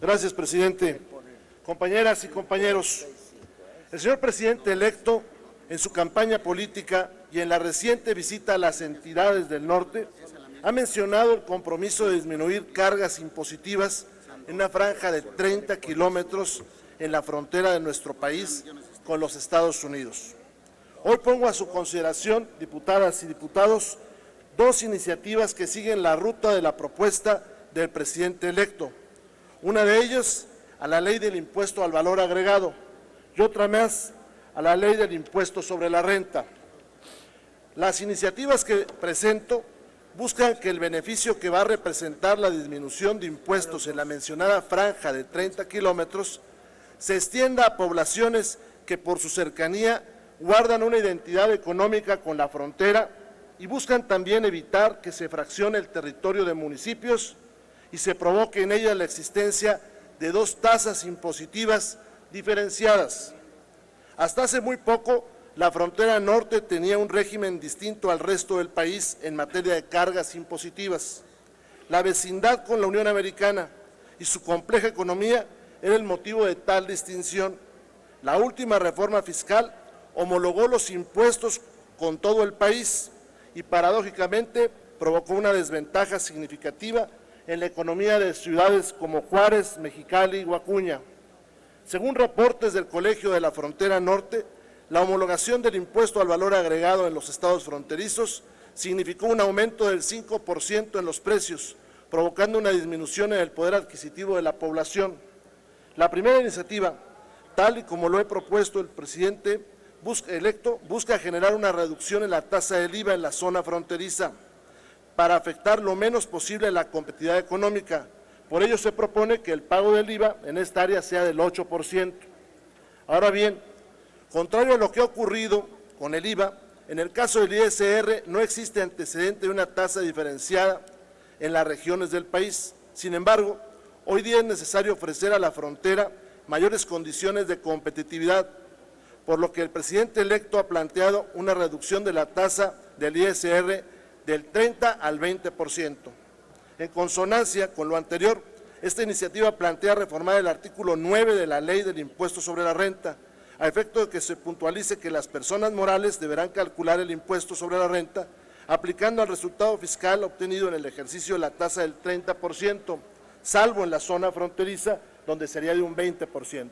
Gracias, presidente. Compañeras y compañeros, el señor presidente electo, en su campaña política y en la reciente visita a las entidades del norte, ha mencionado el compromiso de disminuir cargas impositivas en una franja de 30 kilómetros en la frontera de nuestro país con los Estados Unidos. Hoy pongo a su consideración, diputadas y diputados, dos iniciativas que siguen la ruta de la propuesta del presidente electo. Una de ellas a la ley del impuesto al valor agregado y otra más a la ley del impuesto sobre la renta. Las iniciativas que presento buscan que el beneficio que va a representar la disminución de impuestos en la mencionada franja de 30 kilómetros se extienda a poblaciones que por su cercanía guardan una identidad económica con la frontera y buscan también evitar que se fraccione el territorio de municipios y se provoque en ella la existencia de dos tasas impositivas diferenciadas. Hasta hace muy poco, la frontera norte tenía un régimen distinto al resto del país en materia de cargas impositivas. La vecindad con la Unión Americana y su compleja economía era el motivo de tal distinción. La última reforma fiscal homologó los impuestos con todo el país y paradójicamente provocó una desventaja significativa en la economía de ciudades como Juárez, Mexicali y Huacuña. Según reportes del Colegio de la Frontera Norte, la homologación del impuesto al valor agregado en los estados fronterizos significó un aumento del 5% en los precios, provocando una disminución en el poder adquisitivo de la población. La primera iniciativa, tal y como lo he propuesto el presidente electo, busca generar una reducción en la tasa del IVA en la zona fronteriza para afectar lo menos posible la competitividad económica. Por ello se propone que el pago del IVA en esta área sea del 8%. Ahora bien, contrario a lo que ha ocurrido con el IVA, en el caso del ISR no existe antecedente de una tasa diferenciada en las regiones del país. Sin embargo, hoy día es necesario ofrecer a la frontera mayores condiciones de competitividad, por lo que el presidente electo ha planteado una reducción de la tasa del ISR del 30 al 20%. En consonancia con lo anterior, esta iniciativa plantea reformar el artículo 9 de la Ley del Impuesto sobre la Renta, a efecto de que se puntualice que las personas morales deberán calcular el impuesto sobre la renta aplicando al resultado fiscal obtenido en el ejercicio de la tasa del 30%, salvo en la zona fronteriza, donde sería de un 20%.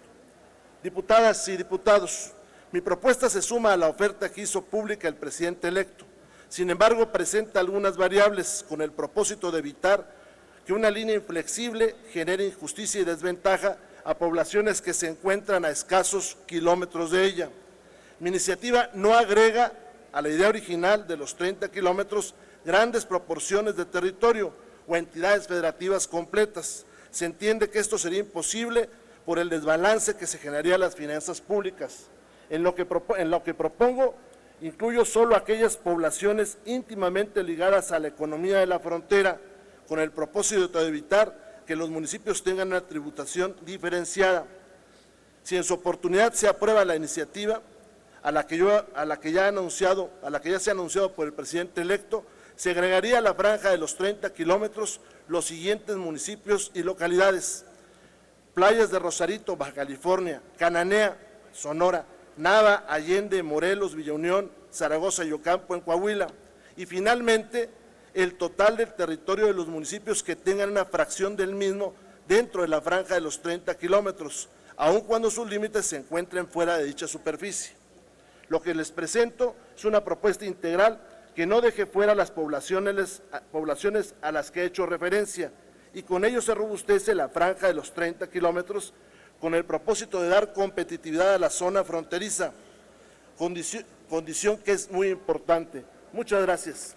Diputadas y diputados, mi propuesta se suma a la oferta que hizo pública el presidente electo. Sin embargo, presenta algunas variables con el propósito de evitar que una línea inflexible genere injusticia y desventaja a poblaciones que se encuentran a escasos kilómetros de ella. Mi iniciativa no agrega a la idea original de los 30 kilómetros grandes proporciones de territorio o entidades federativas completas. Se entiende que esto sería imposible por el desbalance que se generaría a las finanzas públicas. En lo que propongo, incluyo solo aquellas poblaciones íntimamente ligadas a la economía de la frontera, con el propósito de evitar que los municipios tengan una tributación diferenciada. Si en su oportunidad se aprueba la iniciativa, a la que ya se ha anunciado por el presidente electo, se agregaría a la franja de los 30 kilómetros los siguientes municipios y localidades: Playas de Rosarito, Baja California; Cananea, Sonora; Nava, Allende, Morelos, Villa Unión, Zaragoza y Ocampo en Coahuila; y finalmente el total del territorio de los municipios que tengan una fracción del mismo dentro de la franja de los 30 kilómetros, aun cuando sus límites se encuentren fuera de dicha superficie. Lo que les presento es una propuesta integral que no deje fuera las poblaciones a las que he hecho referencia, y con ello se robustece la franja de los 30 kilómetros con el propósito de dar competitividad a la zona fronteriza, condición que es muy importante. Muchas gracias.